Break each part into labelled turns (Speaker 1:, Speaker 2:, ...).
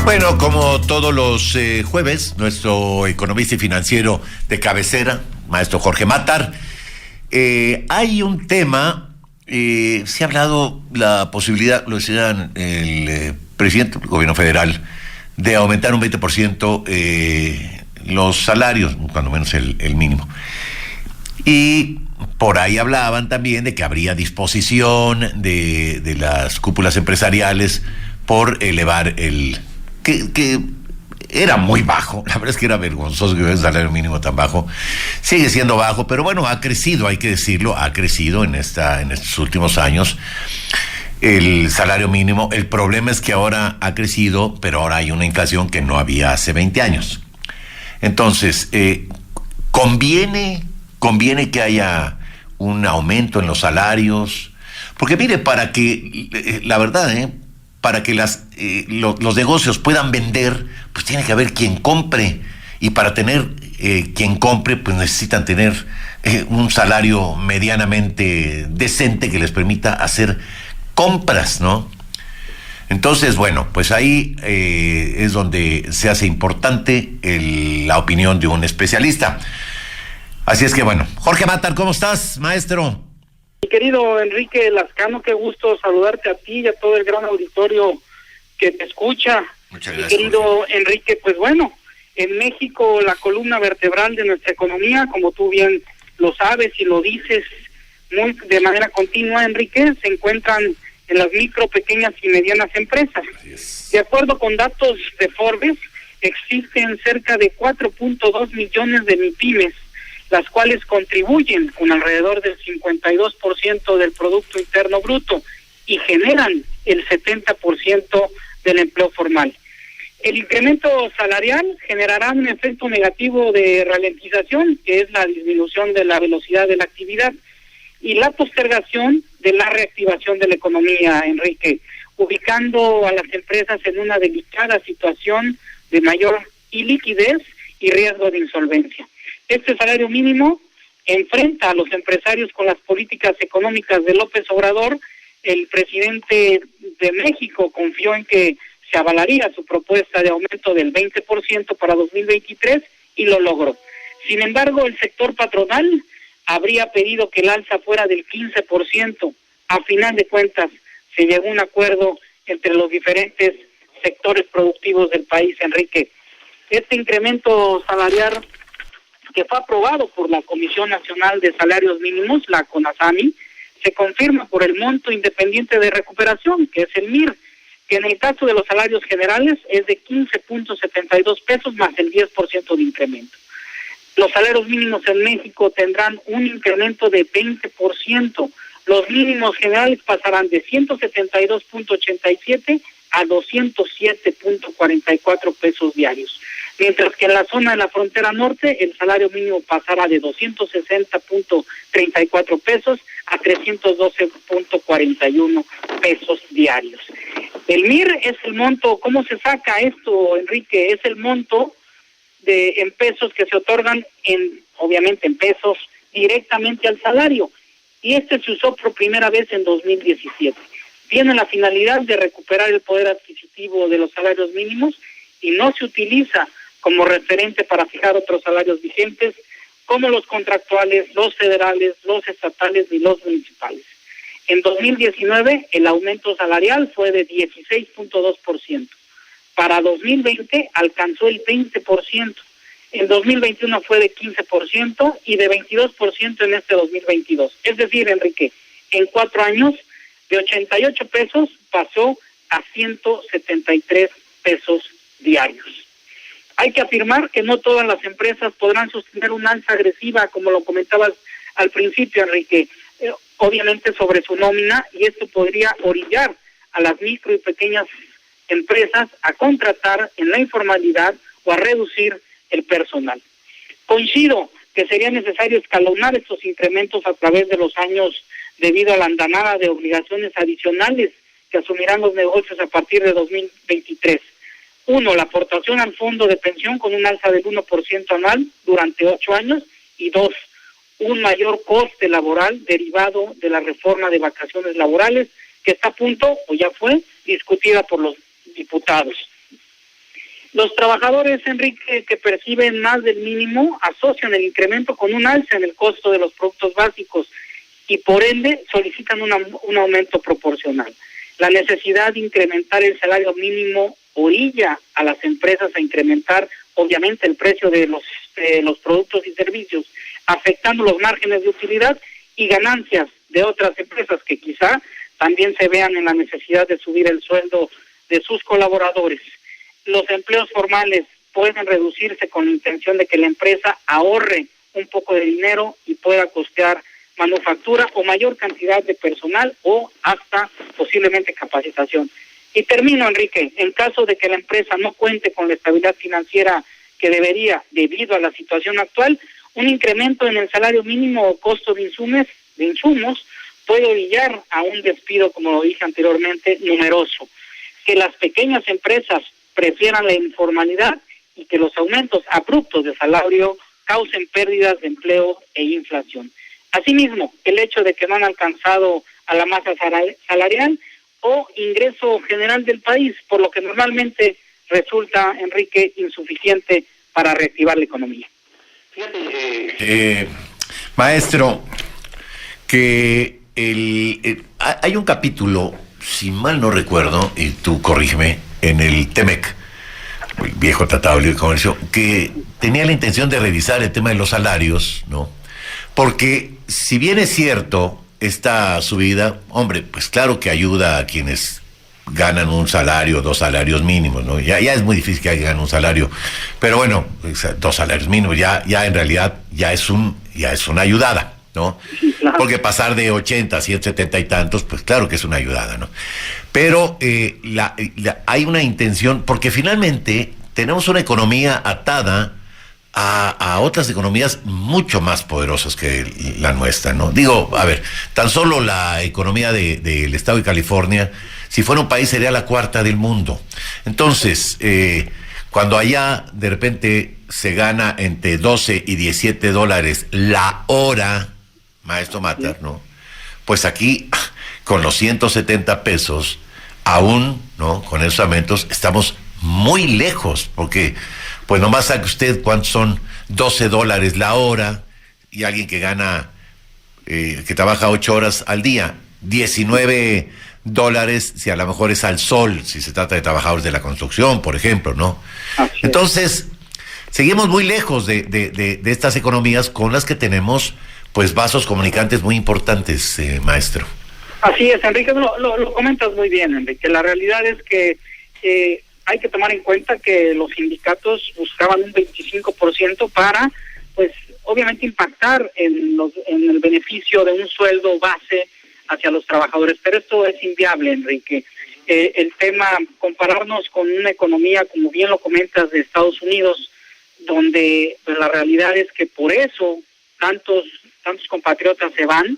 Speaker 1: Bueno, como todos los jueves, nuestro economista y financiero de cabecera, maestro Jorge Mátar, hay un tema, se ha hablado la posibilidad, lo decía el presidente del gobierno federal, de aumentar un 20% los salarios, cuando menos el mínimo. Y por ahí hablaban también de que habría disposición de las cúpulas empresariales por elevar que era muy bajo, la verdad es que era vergonzoso que hubiera un salario mínimo tan bajo. Sigue siendo bajo, pero bueno, ha crecido, hay que decirlo, ha crecido en estos últimos años el salario mínimo. El problema es que ahora ha crecido, pero ahora hay una inflación que no había hace 20 años. Entonces, conviene que haya un aumento en los salarios, porque mire, para que, la verdad, para que los negocios puedan vender, pues tiene que haber quien compre, y para tener quien compre, pues necesitan tener un salario medianamente decente que les permita hacer compras, ¿no? Entonces, bueno, pues ahí es donde se hace importante la opinión de un especialista. Así es que bueno, Jorge Mátar, ¿cómo estás, maestro?
Speaker 2: Mi querido Enrique Lascano, qué gusto saludarte a ti y a todo el gran auditorio que te escucha.
Speaker 1: Muchas gracias.
Speaker 2: Mi querido Enrique, pues bueno, en México la columna vertebral de nuestra economía, como tú bien lo sabes y lo dices de manera continua, Enrique, se encuentran en las micro, pequeñas y medianas empresas. De acuerdo con datos de Forbes, existen cerca de 4.2 millones de MIPYMES, las cuales contribuyen con alrededor del 52% del Producto Interno Bruto y generan el 70% del empleo formal. El incremento salarial generará un efecto negativo de ralentización, que es la disminución de la velocidad de la actividad, y la postergación de la reactivación de la economía, Enrique, ubicando a las empresas en una delicada situación de mayor iliquidez y riesgo de insolvencia. Este salario mínimo enfrenta a los empresarios con las políticas económicas de López Obrador. El presidente de México confió en que se avalaría su propuesta de aumento del 20% para 2023 y lo logró. Sin embargo, el sector patronal habría pedido que el alza fuera del 15%. A final de cuentas, se llegó a un acuerdo entre los diferentes sectores productivos del país, Enrique. Este incremento salarial, que fue aprobado por la Comisión Nacional de Salarios Mínimos, la CONASAMI, se confirma por el monto independiente de recuperación, que es el MIR, que en el caso de los salarios generales es de 15.72 pesos más el 10% de incremento. Los salarios mínimos en México tendrán un incremento de 20%. Los mínimos generales pasarán de 172.87 a 207.44 pesos diarios. Mientras que en la zona de la frontera norte el salario mínimo pasará de 260.34 pesos a 312.41 pesos diarios. El MIR es el monto. ¿Cómo se saca esto, Enrique? Es el monto en pesos que se otorgan obviamente en pesos directamente al salario, y este se usó por primera vez en 2017. Tiene la finalidad de recuperar el poder adquisitivo de los salarios mínimos y no se utiliza como referente para fijar otros salarios vigentes como los contractuales, los federales, los estatales y los municipales. En 2019 el aumento salarial fue de 16.2%. Para 2020 alcanzó el 20%. En 2021 fue de 15% y de 22% en este 2022. Es decir, Enrique, en 4 años de 88 pesos pasó a 173 pesos diarios. Hay que afirmar que no todas las empresas podrán sostener una alza agresiva, como lo comentabas al principio, Enrique, obviamente sobre su nómina, y esto podría orillar a las micro y pequeñas empresas a contratar en la informalidad o a reducir el personal. Coincido que sería necesario escalonar estos incrementos a través de los años debido a la andanada de obligaciones adicionales que asumirán los negocios a partir de 2023. 1. La aportación al fondo de pensión con un alza del 1% anual durante 8 años. Y 2. Un mayor coste laboral derivado de la reforma de vacaciones laborales que está a punto, o ya fue, discutida por los diputados. Los trabajadores, Enrique, que perciben más del mínimo, asocian el incremento con un alza en el costo de los productos básicos y por ende solicitan un aumento proporcional. La necesidad de incrementar el salario mínimo orilla a las empresas a incrementar, obviamente, el precio de los productos y servicios, afectando los márgenes de utilidad y ganancias de otras empresas que quizá también se vean en la necesidad de subir el sueldo de sus colaboradores. Los empleos formales pueden reducirse con la intención de que la empresa ahorre un poco de dinero y pueda costear manufactura o mayor cantidad de personal o hasta posiblemente capacitación. Y termino, Enrique, en caso de que la empresa no cuente con la estabilidad financiera que debería debido a la situación actual, un incremento en el salario mínimo o costo de insumos puede orillar a un despido, como lo dije anteriormente, numeroso. Que las pequeñas empresas prefieran la informalidad y que los aumentos abruptos de salario causen pérdidas de empleo e inflación. Asimismo, el hecho de que no han alcanzado a la masa salarial o ingreso general del país, por lo que normalmente resulta, Enrique, insuficiente para reactivar la economía.
Speaker 1: Maestro, que hay un capítulo, si mal no recuerdo, y tú corrígeme, en el TEMEC, el viejo Tratado de Libre Comercio, que tenía la intención de revisar el tema de los salarios, ¿no? Porque si bien es cierto esta subida, hombre, pues claro que ayuda a quienes ganan un salario, 2 salarios mínimos, ¿no? Ya es muy difícil que alguien gane un salario, pero bueno, 2 salarios mínimos ya en realidad ya es una ayudada, ¿no? Porque pasar de 80 a 170 y tantos, pues claro que es una ayudada, ¿no? Pero hay una intención, porque finalmente tenemos una economía atada a otras economías mucho más poderosas que la nuestra, ¿no? Digo, a ver, tan solo la economía del estado de California, si fuera un país, sería la 4ª del mundo. Entonces, cuando allá de repente se gana entre 12 y 17 dólares la hora, maestro Matar, ¿no? Pues aquí, con los 170 pesos, aún, ¿no? Con esos aumentos, estamos muy lejos, porque pues nomás saque usted cuántos son 12 dólares la hora, y alguien que gana, que trabaja 8 horas al día, 19 dólares, si a lo mejor es al sol, si se trata de trabajadores de la construcción, por ejemplo, ¿no? Entonces, seguimos muy lejos de estas economías con las que tenemos, pues, vasos comunicantes muy importantes, maestro.
Speaker 2: Así es, Enrique, lo comentas muy bien, Enrique. La realidad es que hay que tomar en cuenta que los sindicatos buscaban un 25% para, pues, obviamente impactar en el beneficio de un sueldo base hacia los trabajadores, pero esto es inviable, Enrique. El tema, compararnos con una economía, como bien lo comentas, de Estados Unidos, donde pues, la realidad es que por eso tantos compatriotas se van,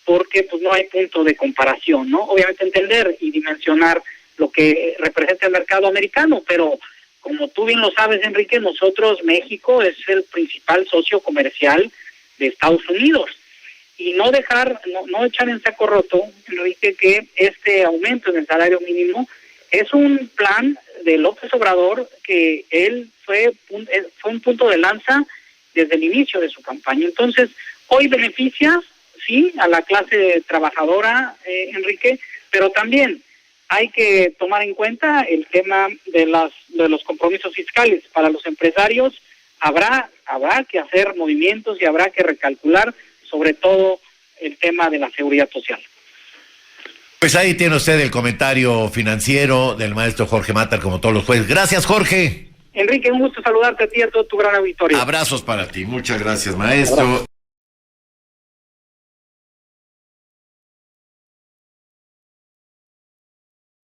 Speaker 2: porque pues no hay punto de comparación, ¿no? Obviamente entender y dimensionar lo que representa el mercado americano, pero como tú bien lo sabes, Enrique, nosotros, México, es el principal socio comercial de Estados Unidos. Y no echar en saco roto, Enrique, que este aumento en el salario mínimo es un plan de López Obrador que él fue un punto de lanza desde el inicio de su campaña. Entonces, hoy beneficia, sí, a la clase trabajadora, Enrique, pero también hay que tomar en cuenta el tema de los compromisos fiscales. Para los empresarios habrá que hacer movimientos y habrá que recalcular sobre todo el tema de la seguridad social.
Speaker 1: Pues ahí tiene usted el comentario financiero del maestro Jorge Matar, como todos los jueves. Gracias, Jorge.
Speaker 2: Enrique, un gusto saludarte a ti y a todo tu gran auditorio.
Speaker 1: Abrazos para ti. Muchas gracias, maestro. Abrazo.